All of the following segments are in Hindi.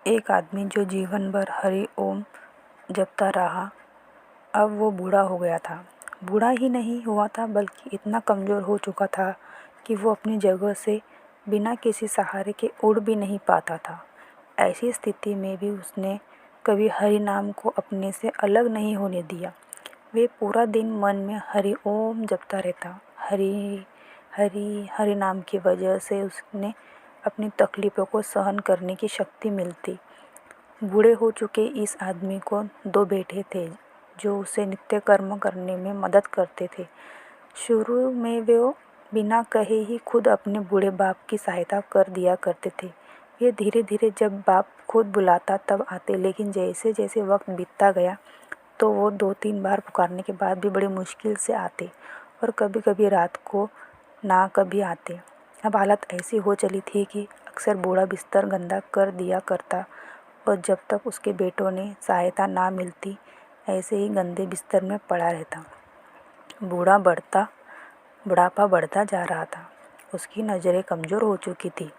एक आदमी जो जीवन भर हरि ओम जपता रहा, अब वो बूढ़ा हो गया था। बूढ़ा ही नहीं हुआ था बल्कि इतना कमज़ोर हो चुका था कि वो अपनी जगह से बिना किसी सहारे के उड़ भी नहीं पाता था। ऐसी स्थिति में भी उसने कभी हरि नाम को अपने से अलग नहीं होने दिया। वे पूरा दिन मन में हरि ओम जपता रहता। हरि हरि हरि नाम की वजह से उसने अपनी तकलीफ़ों को सहन करने की शक्ति मिलती। बूढ़े हो चुके इस आदमी को 2 बेटे थे जो उसे नित्य कर्म करने में मदद करते थे। शुरू में वो बिना कहे ही खुद अपने बूढ़े बाप की सहायता कर दिया करते थे। ये धीरे धीरे जब बाप खुद बुलाता तब आते, लेकिन जैसे जैसे वक्त बीतता गया तो वो 2-3 बार पुकारने के बाद भी बड़ी मुश्किल से आते और कभी कभी रात को ना कभी आते। अब हालत ऐसी हो चली थी कि अक्सर बूढ़ा बिस्तर गंदा कर दिया करता और जब तक उसके बेटों ने सहायता ना मिलती ऐसे ही गंदे बिस्तर में पड़ा रहता। बुढ़ापा बढ़ता जा रहा था। उसकी नज़रें कमज़ोर हो चुकी थी।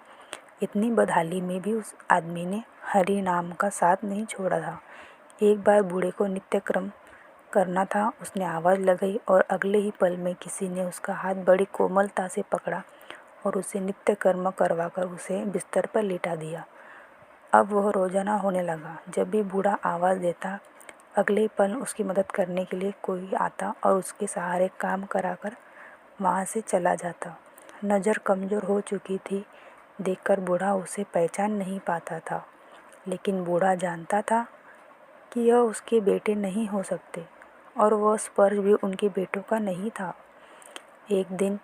इतनी बदहाली में भी उस आदमी ने हरि नाम का साथ नहीं छोड़ा था। एक बार बूढ़े को नित्य कर्म करना था। उसने आवाज़ लगाई और अगले ही पल में किसी ने उसका हाथ बड़ी कोमलता से पकड़ा और उसे नित्य कर्म करवाकर उसे बिस्तर पर लिटा दिया। अब वह रोज़ाना होने लगा। जब भी बूढ़ा आवाज़ देता, अगले ही पल उसकी मदद करने के लिए कोई आता और उसके सहारे काम कराकर वहाँ से चला जाता। नज़र कमज़ोर हो चुकी थी देखकर बूढ़ा उसे पहचान नहीं पाता था, लेकिन बूढ़ा जानता था कि यह उसके बेटे नहीं हो सकते और वह स्पर्श भी उनके बेटों का नहीं था। एक दिन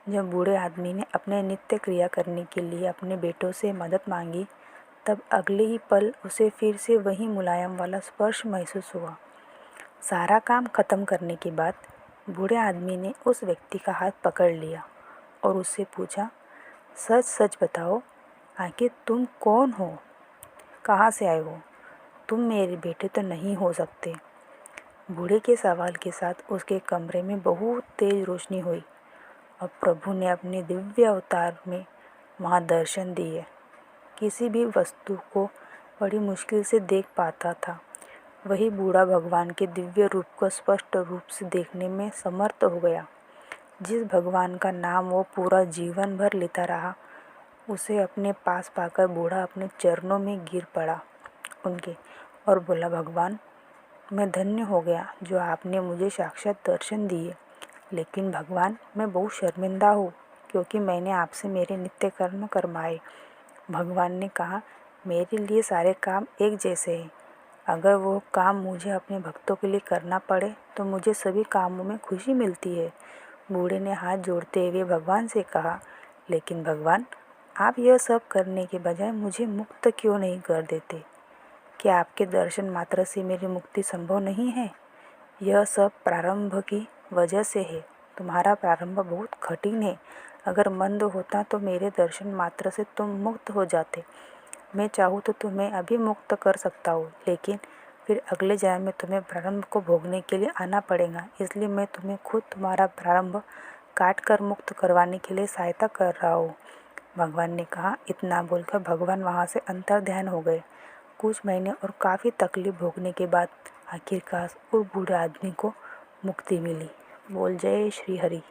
जब बूढ़े आदमी ने अपने नित्य क्रिया करने के लिए अपने बेटों से मदद मांगी, तब अगले ही पल उसे फिर से वही मुलायम वाला स्पर्श महसूस हुआ। सारा काम खत्म करने के बाद बूढ़े आदमी ने उस व्यक्ति का हाथ पकड़ लिया और उससे पूछा, सच सच बताओ, आखिर तुम कौन हो? कहाँ से आए हो? तुम मेरे बेटे तो नहीं हो सकते। बूढ़े के सवाल के साथ उसके कमरे में बहुत तेज रोशनी हुई और प्रभु ने अपने दिव्य अवतार में वहाँ दर्शन दिए। किसी भी वस्तु को बड़ी मुश्किल से देख पाता था, वही बूढ़ा भगवान के दिव्य रूप को स्पष्ट रूप से देखने में समर्थ हो गया। जिस भगवान का नाम वो पूरा जीवन भर लेता रहा, उसे अपने पास पाकर बूढ़ा अपने चरणों में गिर पड़ा उनके और बोला, भगवान, मैं धन्य हो गया जो आपने मुझे साक्षात दर्शन दिए। लेकिन भगवान, मैं बहुत शर्मिंदा हूँ क्योंकि मैंने आपसे मेरे नित्य कर्म करवाए। भगवान ने कहा, मेरे लिए सारे काम एक जैसे हैं। अगर वो काम मुझे अपने भक्तों के लिए करना पड़े तो मुझे सभी कामों में खुशी मिलती है। बूढ़े ने हाथ जोड़ते हुए भगवान से कहा, लेकिन भगवान, आप यह सब करने के बजाय मुझे मुक्त क्यों नहीं कर देते? क्या आपके दर्शन मात्र से मेरी मुक्ति संभव नहीं है? यह सब प्रारंभ की वजह से है। तुम्हारा प्रारंभ बहुत कठिन है। अगर मंद होता तो मेरे दर्शन मात्र से तुम मुक्त हो जाते। मैं चाहूँ तो तुम्हें अभी मुक्त कर सकता हूँ, लेकिन फिर अगले जन्म में तुम्हें प्रारंभ को भोगने के लिए आना पड़ेगा। इसलिए मैं तुम्हें खुद तुम्हारा प्रारंभ काट कर मुक्त करवाने के लिए सहायता कर रहा हूँ। भगवान ने कहा। इतना बोलकर भगवान वहाँ से अंतर ध्यान हो गए। कुछ महीने और काफ़ी तकलीफ भोगने के बाद आखिरकार उस बूढ़े आदमी को मुक्ति मिली। बोल जय श्री हरि।